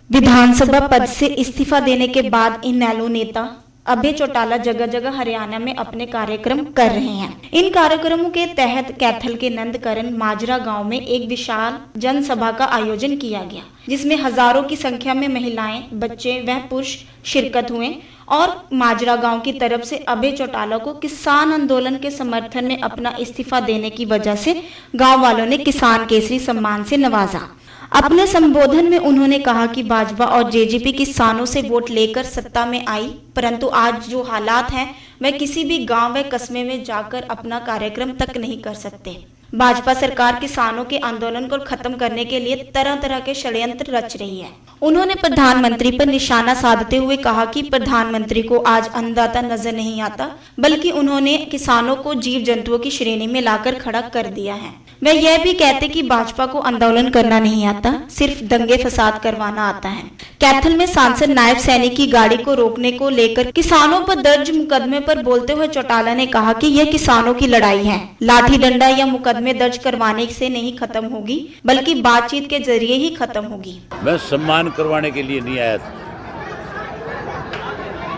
विधानसभा पद से इस्तीफा देने के बाद इनेलो नेता अभय चौटाला जगह जगह हरियाणा में अपने कार्यक्रम कर रहे हैं। इन कार्यक्रमों के तहत कैथल के नंदकरण माजरा गांव में एक विशाल जनसभा का आयोजन किया गया, जिसमें हजारों की संख्या में महिलाएं, बच्चे व पुरुष शिरकत हुए और माजरा गांव की तरफ से अभय चौटाला को किसान आंदोलन के समर्थन में अपना इस्तीफा देने की वजह से गाँव वालों ने किसान केसरी सम्मान से नवाजा। अपने संबोधन में उन्होंने कहा कि भाजपा और जेजेपी किसानों से वोट लेकर सत्ता में आई, परंतु आज जो हालात हैं वह किसी भी गांव व कस्बे में जाकर अपना कार्यक्रम तक नहीं कर सकते। भाजपा सरकार किसानों के आंदोलन को खत्म करने के लिए तरह तरह के षड्यंत्र रच रही है। उन्होंने प्रधानमंत्री पर निशाना साधते हुए कहा कि प्रधानमंत्री को आज अन्नदाता नजर नहीं आता, बल्कि उन्होंने किसानों को जीव जंतुओं की श्रेणी में लाकर खड़ा कर दिया है। वह यह भी कहते कि भाजपा को आंदोलन करना नहीं आता, सिर्फ दंगे फसाद करवाना आता है। कैथल में सांसद नायब सैनी की गाड़ी को रोकने को लेकर किसानों पर दर्ज मुकदमे पर बोलते हुए चौटाला ने कहा कि यह किसानों की लड़ाई है। लाठी डंडा या मुकदमे दर्ज करवाने से नहीं खत्म होगी, बल्कि बातचीत के जरिए ही खत्म होगी। मैं सम्मान करवाने के लिए नहीं आया था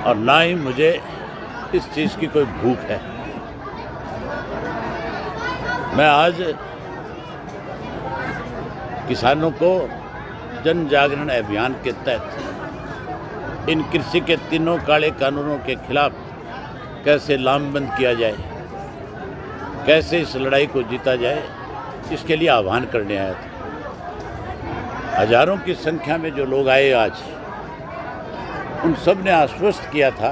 और ना ही मुझे इस चीज की कोई भूख है। मैं आज किसानों को जन जागरण अभियान के तहत इन कृषि के तीनों काले कानूनों के खिलाफ कैसे लामबंद किया जाए, कैसे इस लड़ाई को जीता जाए, इसके लिए आह्वान करने आया था। हजारों की संख्या में जो लोग आए आज, उन सब ने आश्वस्त किया था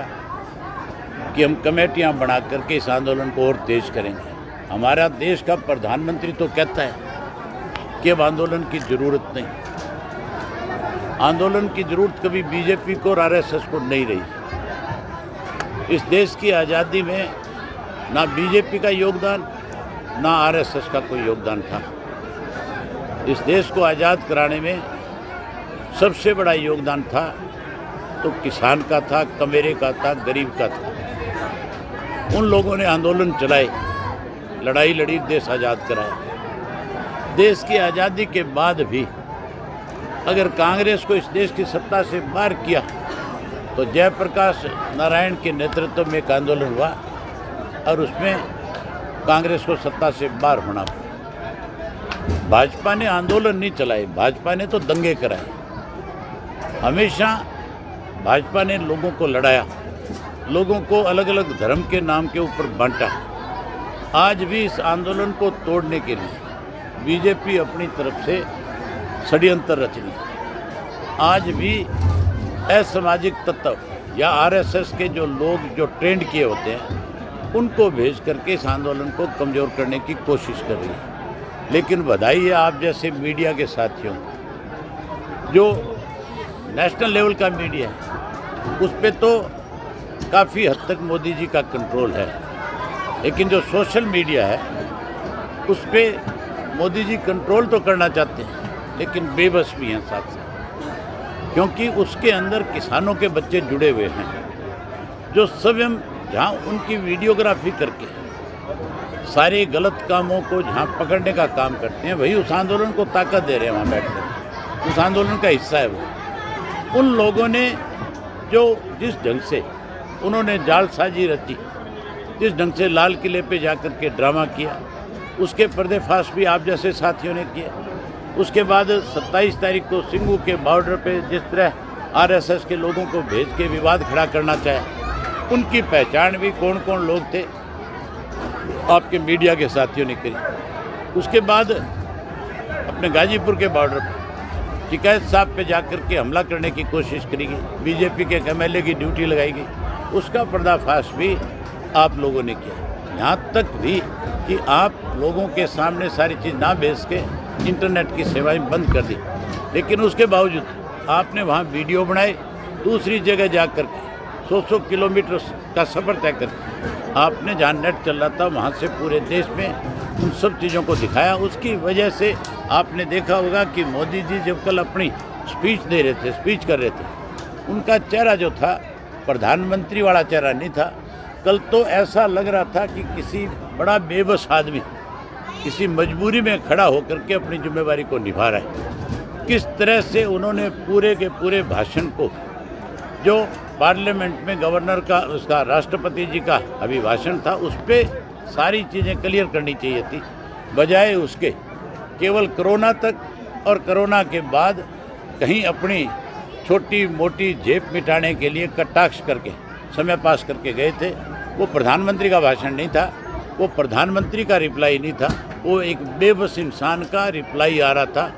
कि हम कमेटियां बना करके इस आंदोलन को और तेज करेंगे। हमारा देश का प्रधानमंत्री तो कहता है कि अब आंदोलन की जरूरत नहीं। आंदोलन की जरूरत कभी बीजेपी को और आरएसएस को नहीं रही। इस देश की आज़ादी में ना बीजेपी का योगदान, ना आरएसएस का कोई योगदान था। इस देश को आज़ाद कराने में सबसे बड़ा योगदान था तो किसान का था, कमेरे का था, गरीब का था। उन लोगों ने आंदोलन चलाए, लड़ाई लड़ी, देश आज़ाद कराया। देश की आज़ादी के बाद भी अगर कांग्रेस को इस देश की सत्ता से बाहर किया तो जयप्रकाश नारायण के नेतृत्व में एक आंदोलन हुआ और उसमें कांग्रेस को सत्ता से बाहर होना पड़ा। भाजपा ने आंदोलन नहीं चलाए, भाजपा ने तो दंगे कराए। हमेशा भाजपा ने लोगों को लड़ाया, लोगों को अलग अलग धर्म के नाम के ऊपर बांटा। आज भी इस आंदोलन को तोड़ने के लिए बीजेपी अपनी तरफ से षड्यंत्र रच रही है। आज भी असामाजिक तत्व या आरएसएस के जो लोग जो ट्रेंड किए होते हैं, उनको भेज करके इस आंदोलन को कमज़ोर करने की कोशिश कर रही है। लेकिन बधाई है आप जैसे मीडिया के साथियों, जो नेशनल लेवल का मीडिया है, उस पर तो काफ़ी हद तक मोदी जी का कंट्रोल है, लेकिन जो सोशल मीडिया है उस पर मोदी जी कंट्रोल तो करना चाहते हैं, लेकिन बेबस भी हैं साथ साथ, क्योंकि उसके अंदर किसानों के बच्चे जुड़े हुए हैं जो स्वयं जहाँ उनकी वीडियोग्राफी करके सारे गलत कामों को जहाँ पकड़ने का काम करते हैं, वही उस आंदोलन को ताकत दे रहे हैं। वहाँ बैठकर उस आंदोलन का हिस्सा है वो। उन लोगों ने जो जिस ढंग से उन्होंने जालसाजी रची, जिस ढंग से लाल किले पे जाकर के ड्रामा किया, उसके पर्देफाश भी आप जैसे साथियों ने किया। उसके बाद 27 तारीख को सिंगू के बॉर्डर पे जिस तरह आरएसएस के लोगों को भेज के विवाद खड़ा करना चाहे, उनकी पहचान भी कौन कौन लोग थे आपके मीडिया के साथियों ने करी। उसके बाद अपने गाजीपुर के बॉर्डर पर टिकैत साहब पे जाकर के हमला करने की कोशिश करी गई, बीजेपी के एमएलए की ड्यूटी लगाई गई, उसका पर्दाफाश भी आप लोगों ने किया। यहाँ तक भी कि आप लोगों के सामने सारी चीज़ ना भेज के इंटरनेट की सेवाएं बंद कर दी, लेकिन उसके बावजूद आपने वहाँ वीडियो बनाए, दूसरी जगह जाकर के 100 किलोमीटर का सफ़र तय करके आपने जहाँ नेट चल रहा था वहाँ से पूरे देश में उन सब चीज़ों को दिखाया। उसकी वजह से आपने देखा होगा कि मोदी जी जब कल अपनी स्पीच दे रहे थे, स्पीच कर रहे थे, उनका चेहरा जो था प्रधानमंत्री वाला चेहरा नहीं था। कल तो ऐसा लग रहा था कि किसी बड़ा बेबस आदमी किसी मजबूरी में खड़ा होकर के अपनी जिम्मेवारी को निभा रहा है। किस तरह से उन्होंने पूरे के पूरे भाषण को, जो पार्लियामेंट में गवर्नर का, उसका राष्ट्रपति जी का अभिभाषण था, उस पर सारी चीज़ें क्लियर करनी चाहिए थी, बजाय उसके केवल कोरोना तक और कोरोना के बाद कहीं अपनी छोटी मोटी जेब मिटाने के लिए कटाक्ष करके समय पास करके गए थे। वो प्रधानमंत्री का भाषण नहीं था, वो प्रधानमंत्री का रिप्लाई नहीं था, वो एक बेबस इंसान का रिप्लाई आ रहा था।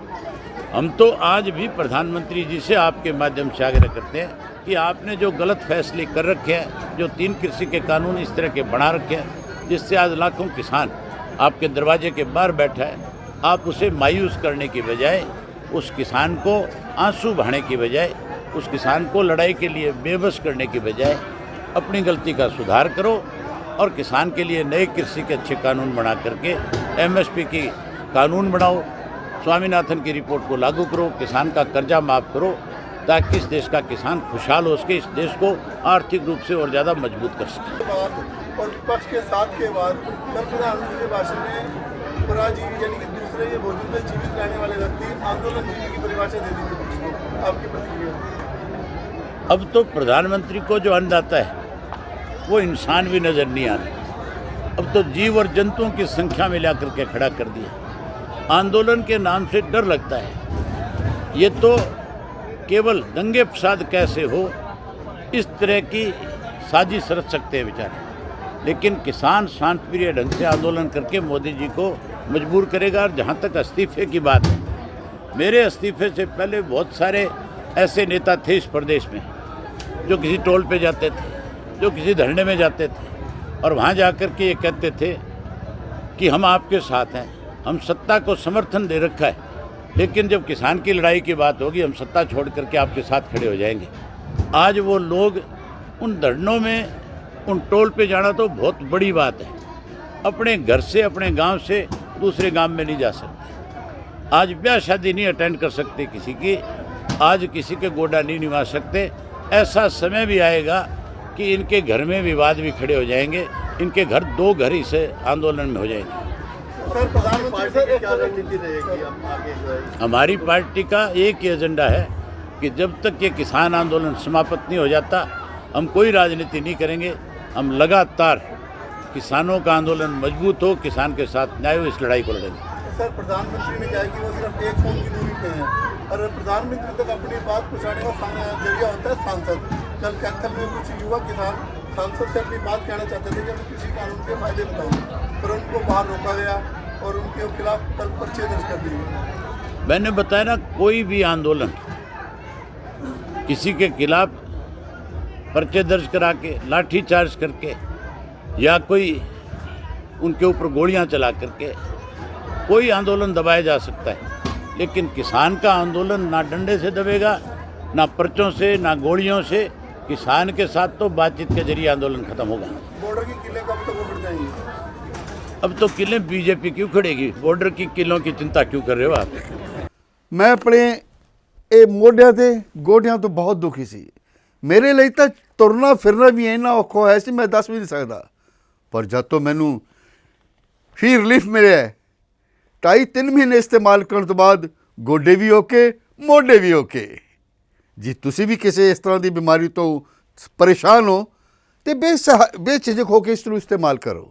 हम तो आज भी प्रधानमंत्री जी से आपके माध्यम से आग्रह करते हैं कि आपने जो गलत फैसले कर रखे हैं, जो 3 कृषि के कानून इस तरह के बना रखे हैं, जिससे आज लाखों किसान आपके दरवाजे के बाहर बैठा है, आप उसे मायूस करने की बजाय, उस किसान को आंसू बहाने की बजाय, उस किसान को लड़ाई के लिए बेबस करने की बजाय अपनी गलती का सुधार करो और किसान के लिए नए कृषि के अच्छे कानून बना करके MSP की कानून बनाओ, स्वामीनाथन की रिपोर्ट को लागू करो, किसान का कर्जा माफ़ करो, ताकि इस देश का किसान खुशहाल हो सके, इस देश को आर्थिक रूप से और ज़्यादा मजबूत कर सके। और विपक्ष के साथ के बाद कल प्रधानमंत्री के भाषण में पराजीवी यानी कि दूसरे ये वजूद में जीवित रहने वाले व्यक्ति आंदोलनजीवी की परिभाषा दे दी विपक्ष को, आपकी प्रतिक्रिया? अब तो प्रधानमंत्री को जो अन्नदाता है वो इंसान भी नज़र नहीं आ रहा, अब तो जीव और जंतुओं की संख्या में ला करके खड़ा कर दिया। आंदोलन के नाम से डर लगता है। ये तो केवल दंगे फसाद कैसे हो, इस तरह की साजिश रच सकते हैं बेचारे, लेकिन किसान शांतिप्रिय ढंग से आंदोलन करके मोदी जी को मजबूर करेगा। और जहाँ तक इस्तीफे की बात है, मेरे इस्तीफे से पहले बहुत सारे ऐसे नेता थे इस प्रदेश में जो किसी टोल पे जाते थे, जो किसी धरने में जाते थे और वहाँ जाकर के ये कहते थे कि हम आपके साथ हैं, हम सत्ता को समर्थन दे रखा है, लेकिन जब किसान की लड़ाई की बात होगी हम सत्ता छोड़ करके आपके साथ खड़े हो जाएंगे। आज वो लोग उन धरनों में, उन टोल पे जाना तो बहुत बड़ी बात है। अपने घर से, अपने गांव से दूसरे गांव में नहीं जा सकते। आज ब्याह शादी नहीं अटेंड कर सकते किसी की, आज किसी के गोडा नहीं निभा सकते। ऐसा समय भी आएगा कि इनके घर में विवाद भी खड़े हो जाएंगे, इनके घर 2 घर इस आंदोलन में हो जाएंगे। सर, प्रधानमंत्री से क्या रणनीति रहेगी अब आगे जो है? हमारी पार्टी का एक ही एजेंडा है कि जब तक ये किसान आंदोलन समाप्त नहीं हो जाता, हम कोई राजनीति नहीं करेंगे। हम लगातार किसानों का आंदोलन मजबूत हो, किसान के साथ न्याय हो, इस लड़ाई को लड़ेंगे। सर, प्रधानमंत्री ने कहा कि वो सिर्फ 1 फोन की दूरी पे हैं और प्रधानमंत्री तक अपनी बात पहुँचाने का जरिया होता है सांसद। कल कैथल में कुछ युवा किसान सांसद से अपनी बात कहना चाहते थे कि हमें कृषि कानून के फायदे बताओ, पर उनको बाहर रोका गया और उनके खिलाफ कल पर्चे दर्ज कर दिए गए। मैंने बताया ना, कोई भी आंदोलन किसी के खिलाफ पर्चे दर्ज करा के, लाठी चार्ज करके या कोई उनके ऊपर गोलियां चला करके कोई आंदोलन दबाया जा सकता है, लेकिन किसान का आंदोलन ना डंडे से दबेगा, ना पर्चों से, ना गोलियों से। किसान के साथ तो बातचीत के जरिए आंदोलन खत्म होगा। बॉर्डर की किले कब तक उड़ जाएंगे? अब तो किले बीजेपी क्यों खड़ेगी? बॉर्डर की किलों की चिंता क्यों कर रहे हो आप? मैं अपने ਇਹ ਮੋਢਿਆਂ ਤੇ ਗੋਡਿਆਂ ਤੋਂ ਬਹੁਤ ਦੁਖੀ ਸੀ। ਮੇਰੇ ਲਈ ਤਾਂ ਤੁਰਨਾ ਫਿਰਨਾ ਵੀ ਇੰਨਾ ਔਖਾ ਹੋਇਆ ਸੀ, ਮੈਂ ਦੱਸ ਵੀ ਨਹੀਂ ਸਕਦਾ। ਪਰ ਜਦ ਤੋਂ ਮੈਨੂੰ ਫੀ ਰਿਲੀਫ ਮਿਲਿਆ 2.5-3 ਮਹੀਨੇ ਇਸਤੇਮਾਲ ਕਰਨ ਤੋਂ ਬਾਅਦ ਗੋਡੇ ਵੀ ਓਕੇ, ਮੋਢੇ ਵੀ ਓਕੇ। ਜੀ ਤੁਸੀਂ ਵੀ ਕਿਸੇ ਇਸ ਤਰ੍ਹਾਂ ਦੀ ਬਿਮਾਰੀ ਤੋਂ ਪਰੇਸ਼ਾਨ ਹੋ ਤੇ ਬੇਝਿਜਕ ਹੋ ਕੇ ਇਸ ਨੂੰ ਇਸਤੇਮਾਲ ਕਰੋ।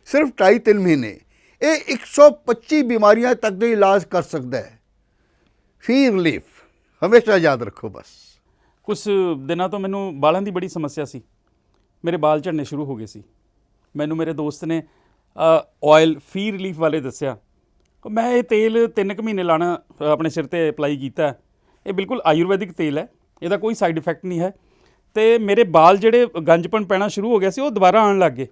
ਸਿਰਫ 2.5-3 ਮਹੀਨੇ ਇਹ 125 ਬਿਮਾਰੀਆਂ ਤੱਕ ਦਾ ਇਲਾਜ ਕਰ ਸਕਦਾ ਹੈ। ਫੀ ਰਿਲੀਫ ਹਮੇਸ਼ਾ ਯਾਦ ਰੱਖੋ। ਬਸ ਕੁਛ ਦਿਨਾਂ ਤੋਂ ਮੈਨੂੰ ਬਾਲਾਂ ਦੀ ਬੜੀ ਸਮੱਸਿਆ ਸੀ, ਮੇਰੇ ਬਾਲ ਝੜਨੇ ਸ਼ੁਰੂ ਹੋ ਗਏ ਸੀ। ਮੈਨੂੰ ਮੇਰੇ ਦੋਸਤ ਨੇ ਆਇਲ ਫੀ ਰਿਲੀਫ ਵਾਲੇ ਦੱਸਿਆ। ਮੈਂ ਇਹ ਤੇਲ 3 ਕੁ ਮਹੀਨੇ ਲਾਣਾ ਆਪਣੇ ਸਿਰ ਤੇ ਅਪਲਾਈ ਕੀਤਾ। ਇਹ ਬਿਲਕੁਲ ਆਯੁਰਵੈਦਿਕ ਤੇਲ ਹੈ, ਇਹਦਾ ਕੋਈ ਸਾਈਡ ਇਫੈਕਟ ਨਹੀਂ ਹੈ ਤੇ ਮੇਰੇ ਬਾਲ ਜਿਹੜੇ ਗੰਜਪਣ ਪੈਣਾ ਸ਼ੁਰੂ ਹੋ ਗਿਆ ਸੀ ਉਹ ਦੁਬਾਰਾ ਆਉਣ ਲੱਗ ਗਏ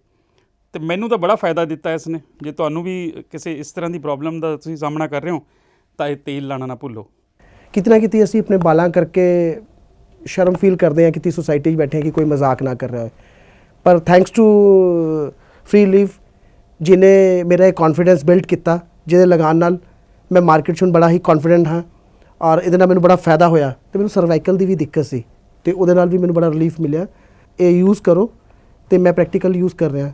ਤੇ ਮੈਨੂੰ ਤਾਂ ਬੜਾ ਫਾਇਦਾ ਦਿੱਤਾ ਇਸ ਨੇ। ਜੇ ਤੁਹਾਨੂੰ ਵੀ ਕਿਸੇ ਇਸ ਤਰ੍ਹਾਂ ਦੀ ਪ੍ਰੋਬਲਮ ਦਾ ਤੁਸੀਂ ਸਾਹਮਣਾ ਕਰ ਰਹੇ ਹੋ ਤਾਂ ਇਹ ਤੇਲ ਲਾਣਾ ਨਾ ਭੁੱਲੋ। ਕਿਤੇ ਨਾ ਕਿਤੇ ਅਸੀਂ ਆਪਣੇ ਬਾਲਾਂ ਕਰਕੇ ਸ਼ਰਮ ਫੀਲ ਕਰਦੇ ਹਾਂ ਕਿ ਸੋਸਾਇਟੀ 'ਚ ਬੈਠੇ ਹਾਂ ਕਿ ਕੋਈ ਮਜ਼ਾਕ ਨਾ ਕਰ ਰਿਹਾ ਹੋਏ, ਪਰ ਥੈਂਕਸ ਟੂ ਫ੍ਰੀ ਲੀਵ ਜਿਹਨੇ ਮੇਰਾ ਇਹ ਕੌਨਫੀਡੈਂਸ ਬਿਲਡ ਕੀਤਾ, ਜਿਹਦੇ ਲਗਾਉਣ ਨਾਲ ਮੈਂ ਮਾਰਕੀਟ 'ਚ ਹੁਣ ਬੜਾ ਹੀ ਕੌਨਫੀਡੈਂਟ ਹਾਂ ਔਰ ਇਹਦੇ ਨਾਲ ਮੈਨੂੰ ਬੜਾ ਫਾਇਦਾ ਹੋਇਆ। ਅਤੇ ਮੈਨੂੰ ਸਰਵਾਈਕਲ ਦੀ ਵੀ ਦਿੱਕਤ ਸੀ ਅਤੇ ਉਹਦੇ ਨਾਲ ਵੀ ਮੈਨੂੰ ਬੜਾ ਰਿਲੀਫ ਮਿਲਿਆ। ਇਹ ਯੂਜ਼ ਕਰੋ ਅਤੇ ਮੈਂ ਪ੍ਰੈਕਟੀਕਲ ਯੂਜ਼ ਕਰ ਰਿਹਾ।